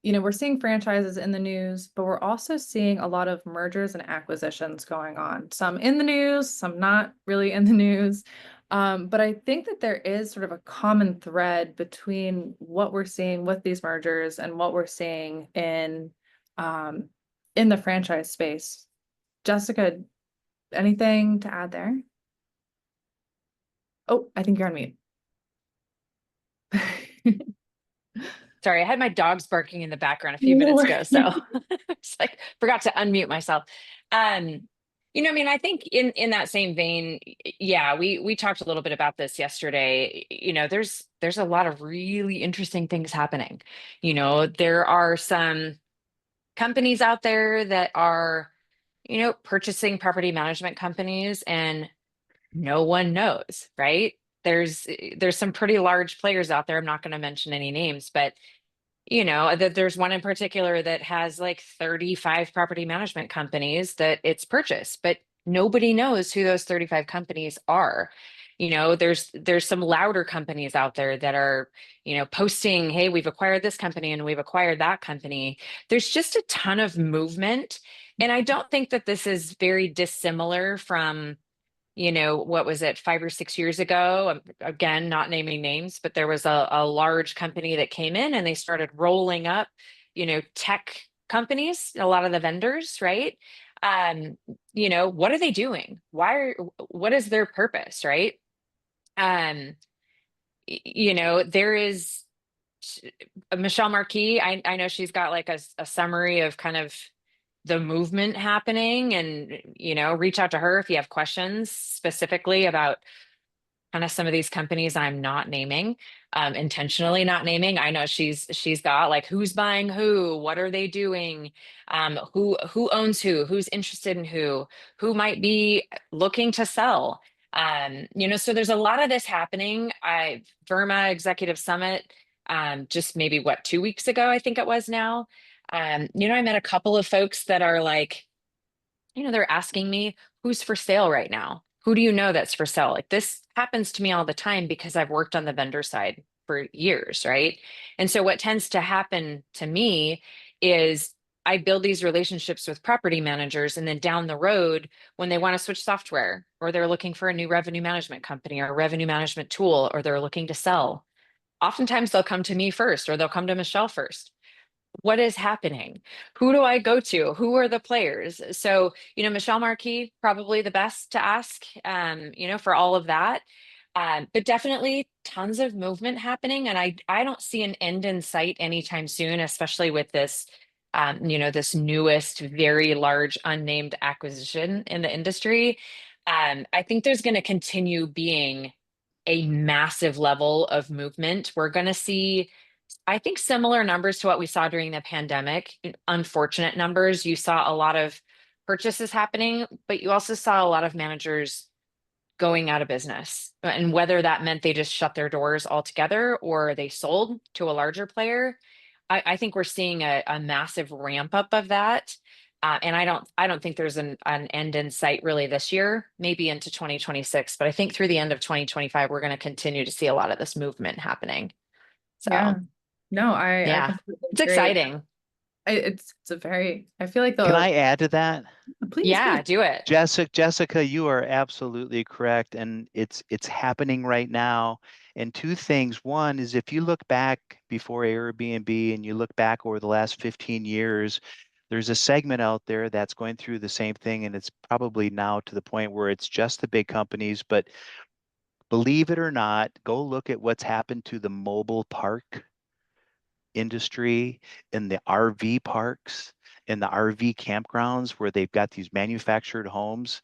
we're seeing franchises in the news, but we're also seeing a lot of mergers and acquisitions going on. Some in the news, some not really in the news. But I think that there is sort of a common thread between what we're seeing with these mergers and what we're seeing in the franchise space. Jessica, anything to add there? Oh, I think you're on mute. Sorry, I had my dogs barking in the background a few minutes ago, so it's like forgot to unmute myself. I think in that same vein, yeah, we talked a little bit about this yesterday. There's a lot of really interesting things happening. There are some companies out there that are, purchasing property management companies and no one knows, right? There's some pretty large players out there. I'm not going to mention any names, but that there's one in particular that has like 35 property management companies that it's purchased, but nobody knows who those 35 companies are. There's some louder companies out there that are, posting, hey, we've acquired this company and we've acquired that company. There's just a ton of movement. And I don't think that this is very dissimilar from, what was it, 5 or 6 years ago? Again, not naming names, but there was a large company that came in and they started rolling up, tech companies, a lot of the vendors, right? What are they doing? What is their purpose, right? There is Michelle Marquis. I know she's got like a summary of kind of the movement happening, and, reach out to her if you have questions specifically about kind of some of these companies I'm not naming, intentionally not naming. I know she's got like who's buying who, what are they doing, who owns who's interested in who might be looking to sell. So there's a lot of this happening. Verma Executive Summit, just maybe 2 weeks ago, I think it was now. I met a couple of folks that are like, they're asking me who's for sale right now. Who do you know that's for sale? Like this happens to me all the time because I've worked on the vendor side for years, right? And so what tends to happen to me is I build these relationships with property managers, and then down the road, when they want to switch software, or they're looking for a new revenue management company or a revenue management tool, or they're looking to sell, oftentimes they'll come to me first, or they'll come to Michelle first. What is happening? Who do I go to? Who are the players? So, Michelle Marquis, probably the best to ask, for all of that. But definitely tons of movement happening. And I don't see an end in sight anytime soon, especially with this, this newest, very large unnamed acquisition in the industry. I think there's going to continue being a massive level of movement. We're going to see, I think, similar numbers to what we saw during the pandemic. Unfortunate numbers. You saw a lot of purchases happening, but you also saw a lot of managers going out of business. And whether that meant they just shut their doors altogether or they sold to a larger player, I think we're seeing a massive ramp up of that. And I don't think there's an end in sight really this year, maybe into 2026. But I think through the end of 2025, we're going to continue to see a lot of this movement happening. So Yeah. No, I yeah, completely it's agree. exciting. It's a very, I feel like Can I add to that? please, Yeah, please. do it. Jessica, you are absolutely correct, and it's happening right now. And two things. One is if you look back before Airbnb and you look back over the last 15 years, there's a segment out there that's going through the same thing, and it's probably now to the point where it's just the big companies. But believe it or not, go look at what's happened to the mobile park industry in the RV parks, in the RV campgrounds where they've got these manufactured homes.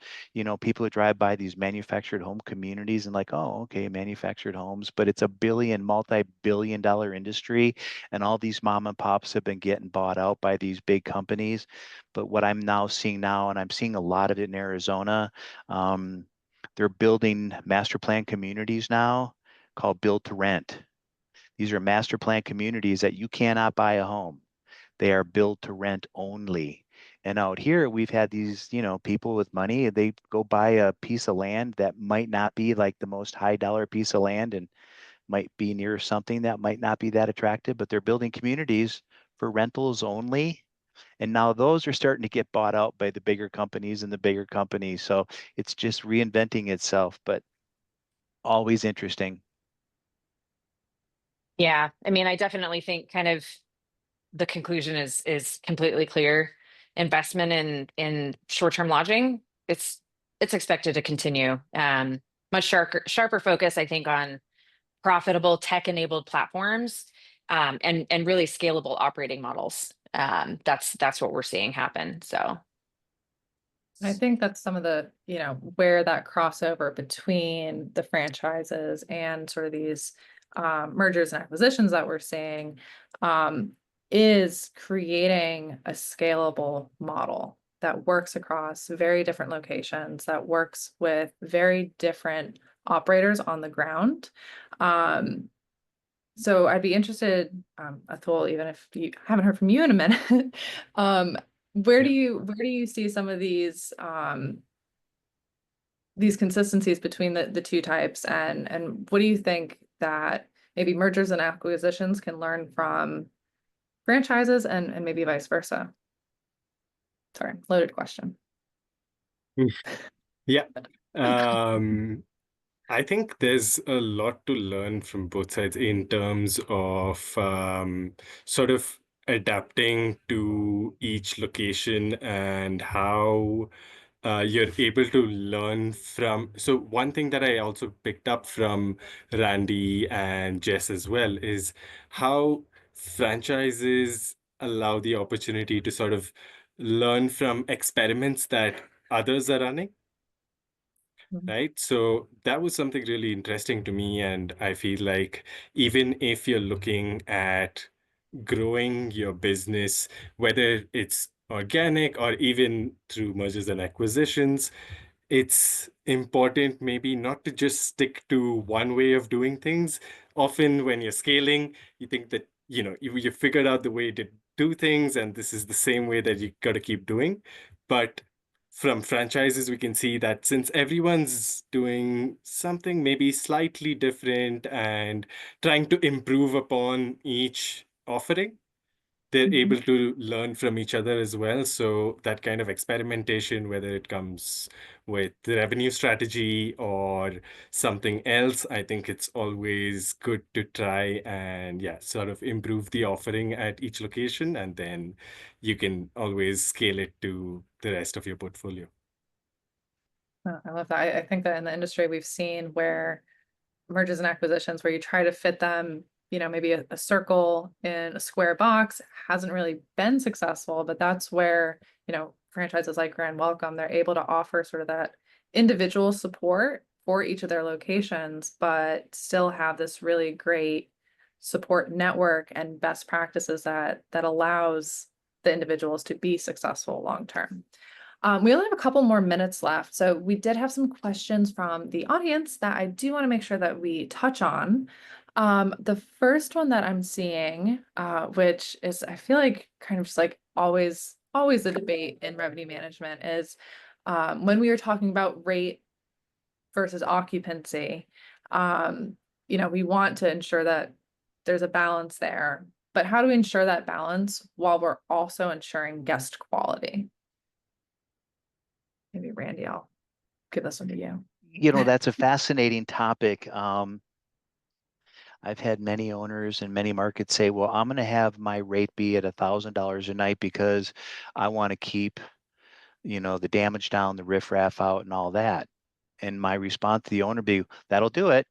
People who drive by these manufactured home communities and like, oh, okay, manufactured homes, but it's a multi-billion dollar industry. And all these mom and pops have been getting bought out by these big companies. But what I'm now seeing and I'm seeing a lot of it in Arizona, they're building master plan communities now called build to rent. These are master plan communities that you cannot buy a home. They are built to rent only. And out here, we've had these, people with money, they go buy a piece of land that might not be like the most high dollar piece of land and might be near something that might not be that attractive, but they're building communities for rentals only. And now those are starting to get bought out by the bigger companies and the bigger companies. So it's just reinventing itself, but always interesting. Yeah, I mean, I definitely think kind of the conclusion is completely clear. Investment in short-term lodging, it's expected to continue. Much sharper focus, I think, on profitable tech-enabled platforms, and really scalable operating models. That's what we're seeing happen. So I think that's some of the, where that crossover between the franchises and sort of these mergers and acquisitions that we're seeing is creating a scalable model that works across very different locations, that works with very different operators on the ground. So I'd be interested, Athul, even if you haven't heard from you in a minute, where do you see some of these consistencies between the two types, and what do you think that maybe mergers and acquisitions can learn from franchises and maybe vice versa? Sorry, loaded question. Yeah. I think there's a lot to learn from both sides in terms of sort of adapting to each location and how you're able to learn from. So one thing that I also picked up from Randy and Jess as well is how franchises allow the opportunity to sort of learn from experiments that others are running. Right. So that was something really interesting to me. And I feel like even if you're looking at growing your business, whether it's organic or even through mergers and acquisitions, it's important maybe not to just stick to one way of doing things. Often when you're scaling, you think that, you figured out the way to do things, and this is the same way that you got to keep doing. But from franchises, we can see that since everyone's doing something maybe slightly different and trying to improve upon each offering, they're able to learn from each other as well. So that kind of experimentation, whether it comes with the revenue strategy or something else, I think it's always good to try and sort of improve the offering at each location, and then you can always scale it to the rest of your portfolio. Oh, I love that. I think that in the industry we've seen where mergers and acquisitions where you try to fit them, maybe a circle in a square box hasn't really been successful, but that's where, franchises like Grand Welcome, they're able to offer sort of that individual support for each of their locations, but still have this really great support network and best practices that allows the individuals to be successful long term. We only have a couple more minutes left. So we did have some questions from the audience that I do want to make sure that we touch on. The first one that I'm seeing, which is, I feel like kind of just like always a debate in revenue management is when we are talking about rate versus occupancy, we want to ensure that there's a balance there, but how do we ensure that balance while we're also ensuring guest quality? Maybe Randy, I'll give this one to you. That's a fascinating topic. I've had many owners in many markets say, well, I'm going to have my rate be at $1,000 a night because I want to keep, the damage down, the riffraff out and all that. And my response to the owner be, that'll do it.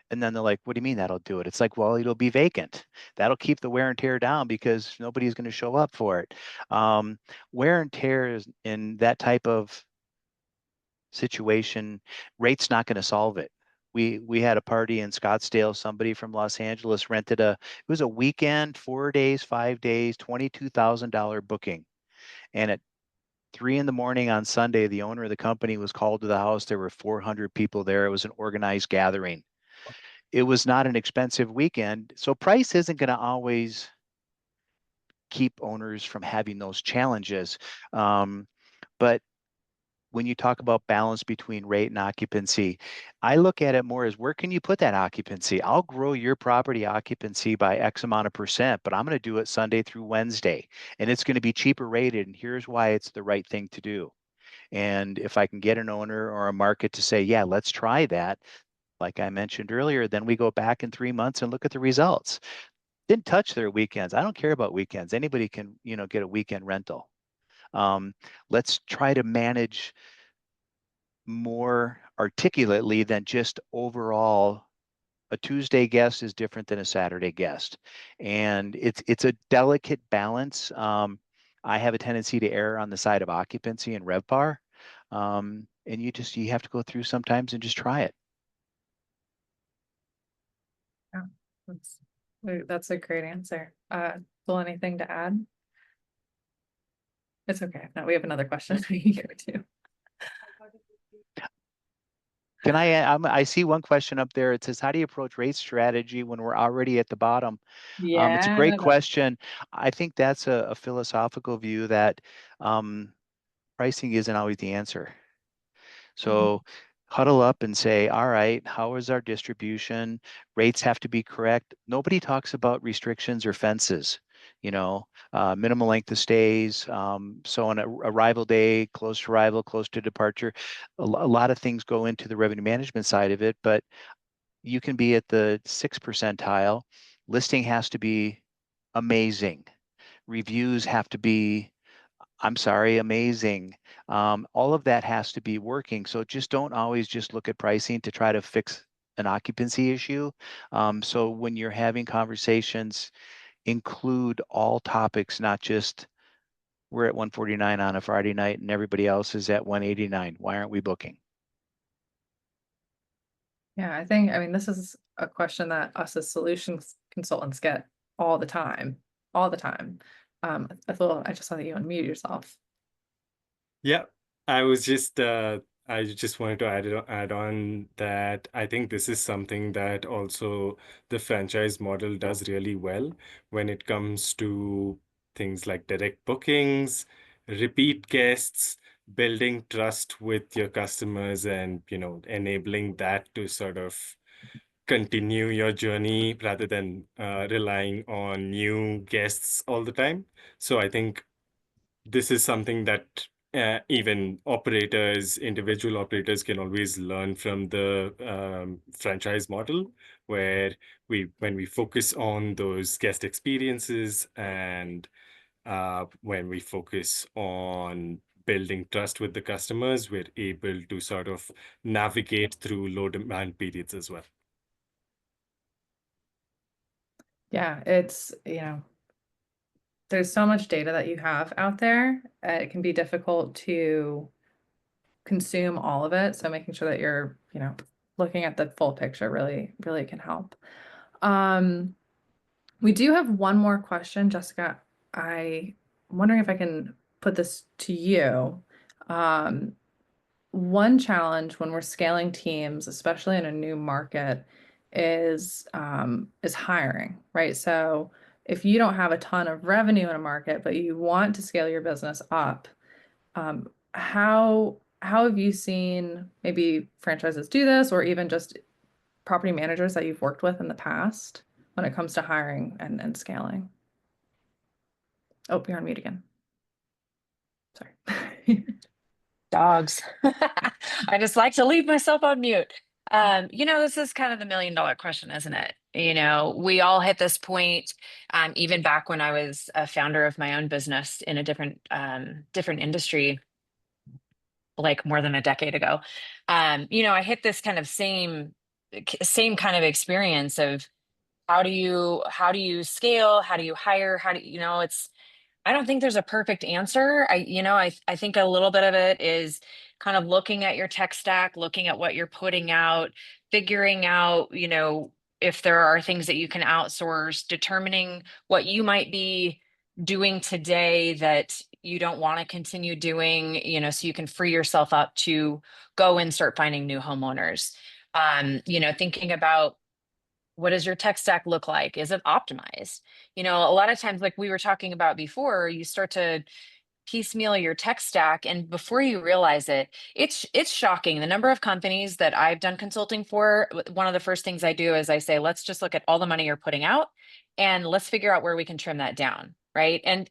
And then they're like, what do you mean that'll do it? It's like, well, it'll be vacant. That'll keep the wear and tear down because nobody's going to show up for it. Wear and tear is in that type of situation, rate's not going to solve it. We had a party in Scottsdale. Somebody from Los Angeles rented it was a weekend, 4 days, 5 days, $22,000 booking. And at 3 in the morning on Sunday, the owner of the company was called to the house. There were 400 people there. It was an organized gathering. It was not an expensive weekend. So price isn't going to always keep owners from having those challenges. But when you talk about balance between rate and occupancy, I look at it more as where can you put that occupancy? I'll grow your property occupancy by X amount of percent, but I'm going to do it Sunday through Wednesday, and it's going to be cheaper rated. And here's why it's the right thing to do. And if I can get an owner or a market to say, yeah, let's try that, like I mentioned earlier, then we go back in 3 months and look at the results. Didn't touch their weekends. I don't care about weekends. Anybody can, get a weekend rental. Let's try to manage more articulately than just overall. A Tuesday guest is different than a Saturday guest, and it's a delicate balance. I have a tendency to err on the side of occupancy and RevPAR, and you have to go through sometimes and just try it. Yeah, that's a great answer. Will, anything to add? It's okay. No, we have another question we can go to. Can I see one question up there. It says, how do you approach rate strategy when we're already at the bottom? It's a great question. I think that's a philosophical view that pricing isn't always the answer. So huddle up and say, all right, how is our distribution? Rates have to be correct. Nobody talks about restrictions or fences, minimal length of stays. So on arrival day, close to arrival, close to departure, a lot of things go into the revenue management side of it, but you can be at the 6th percentile. Listing has to be amazing. Reviews have to be, amazing. All of that has to be working. So just don't always just look at pricing to try to fix an occupancy issue. So when you're having conversations, include all topics, not just we're at 149 on a Friday night and everybody else is at 189. Why aren't we booking? Yeah, I mean, this is a question that us as solutions consultants get all the time, all the time. Athul, I just saw that you unmute yourself. Yeah, I just wanted to add on that I think this is something that also the franchise model does really well when it comes to things like direct bookings, repeat guests, building trust with your customers, and enabling that to sort of continue your journey rather than relying on new guests all the time. So I think this is something that even individual operators can always learn from the franchise model, where when we focus on those guest experiences and when we focus on building trust with the customers, we're able to sort of navigate through low demand periods as well. Yeah, it's, there's so much data that you have out there. It can be difficult to consume all of it. So making sure that you're, looking at the full picture really, really can help. We do have one more question, Jessica. I'm wondering if I can put this to you. One challenge when we're scaling teams, especially in a new market, is hiring, right? So if you don't have a ton of revenue in a market, but you want to scale your business up, how have you seen maybe franchises do this, or even just property managers that you've worked with in the past when it comes to hiring and scaling? Oh, you're on mute again. Sorry. Dogs. I just like to leave myself on mute. This is kind of the $1,000,000 question, isn't it? We all hit this point, even back when I was a founder of my own business in a different industry, like more than a decade ago. I hit this kind of same kind of experience of how do you scale? How do you hire? I don't think there's a perfect answer. I think a little bit of it is kind of looking at your tech stack, looking at what you're putting out, figuring out, if there are things that you can outsource, determining what you might be doing today that you don't want to continue doing, so you can free yourself up to go and start finding new homeowners. Thinking about, what does your tech stack look like? Is it optimized? A lot of times, like we were talking about before, you start to piecemeal your tech stack, and before you realize it, it's shocking the number of companies that I've done consulting for. One of the first things I do is I say, let's just look at all the money you're putting out and let's figure out where we can trim that down, right? And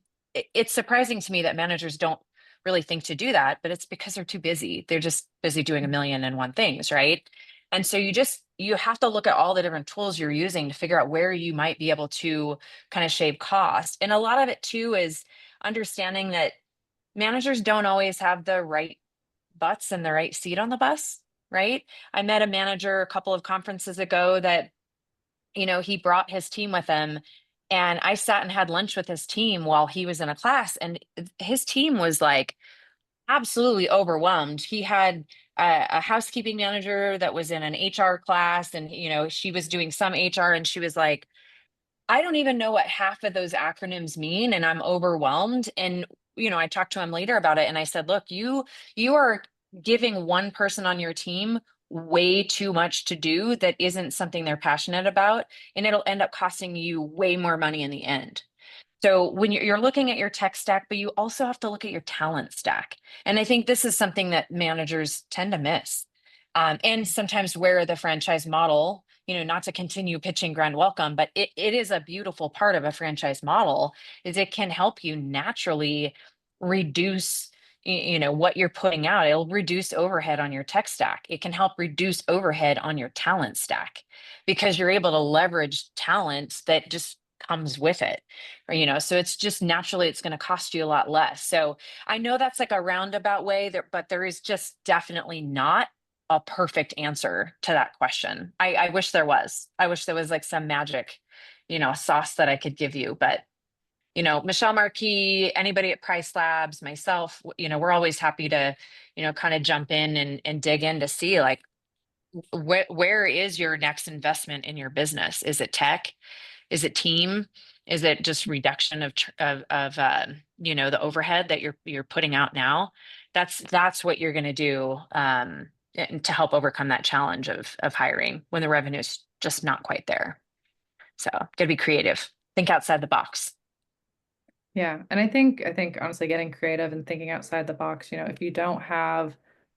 it's surprising to me that managers don't really think to do that, but it's because they're too busy. They're just busy doing a million and one things, right? And so you have to look at all the different tools you're using to figure out where you might be able to kind of shave cost. And a lot of it too is understanding that managers don't always have the right butts and the right seat on the bus, right? I met a manager a couple of conferences ago that, he brought his team with him, and I sat and had lunch with his team while he was in a class, and his team was like absolutely overwhelmed. He had a housekeeping manager that was in an HR class, and she was doing some HR, and she was like, I don't even know what half of those acronyms mean, and I'm overwhelmed. And I talked to him later about it, and I said, look, you are giving one person on your team way too much to do that isn't something they're passionate about, and it'll end up costing you way more money in the end. So when you're looking at your tech stack, but you also have to look at your talent stack. And I think this is something that managers tend to miss. And sometimes where the franchise model, not to continue pitching grand welcome, but it is a beautiful part of a franchise model, is it can help you naturally reduce what you're putting out. It'll reduce overhead on your tech stack. It can help reduce overhead on your talent stack, because you're able to leverage talent that just comes with it, or so it's just naturally it's going to cost you a lot less. So I know that's like a roundabout way there, but there is just definitely not a perfect answer to that question. I wish there was. I wish there was like some magic sauce that I could give you, but you know, Michelle Marquis, anybody at PriceLabs, myself, you know, we're always happy to, you know, kind of jump in and dig in to see like where is your next investment in your business? Is it tech? Is it team? Is it just reduction of you know, the overhead that you're putting out now? That's what you're going to do and to help overcome that challenge of hiring when the revenue is just not quite there. So gotta be creative. Think outside the box. Yeah, and I think honestly getting creative and thinking outside the box, you know, if you don't have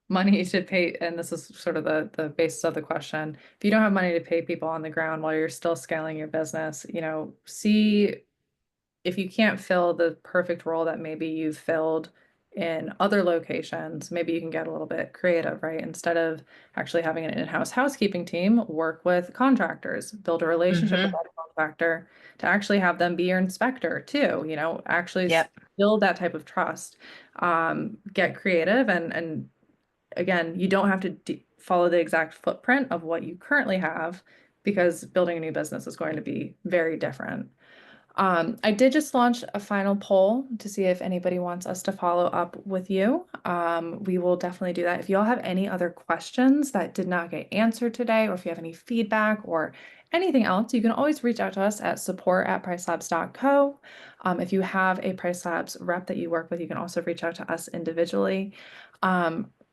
money to pay, and this is sort of the basis of the question, if you don't have money to pay people on the ground while you're still scaling your business, you know, see if you can't fill the perfect role that maybe you've filled in other locations, maybe you can get a little bit creative, right? Instead of actually having an in-house housekeeping team, work with contractors, build a relationship with that contractor to actually have them be your inspector too, you know, actually Yep. build that type of trust. Get creative and again, you don't have to follow the exact footprint of what you currently have because building a new business is going to be very different. I did just launch a final poll to see if anybody wants us to follow up with you. We will definitely do that. If you all have any other questions that did not get answered today, or if you have any feedback or anything else, you can always reach out to us at support@pricelabs.co. If you have a PriceLabs rep that you work with, you can also reach out to us individually.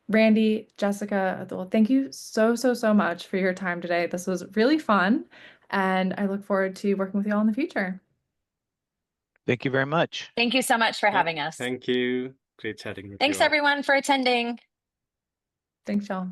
Randy, Jessica, Athul, thank you so much for your time today. This was really fun, and I look forward to working with you all in the future. Thank you very much. Thank you so much for Yeah, having us. Thank you. Great chatting with Thanks you all. everyone for attending. Thanks, y'all.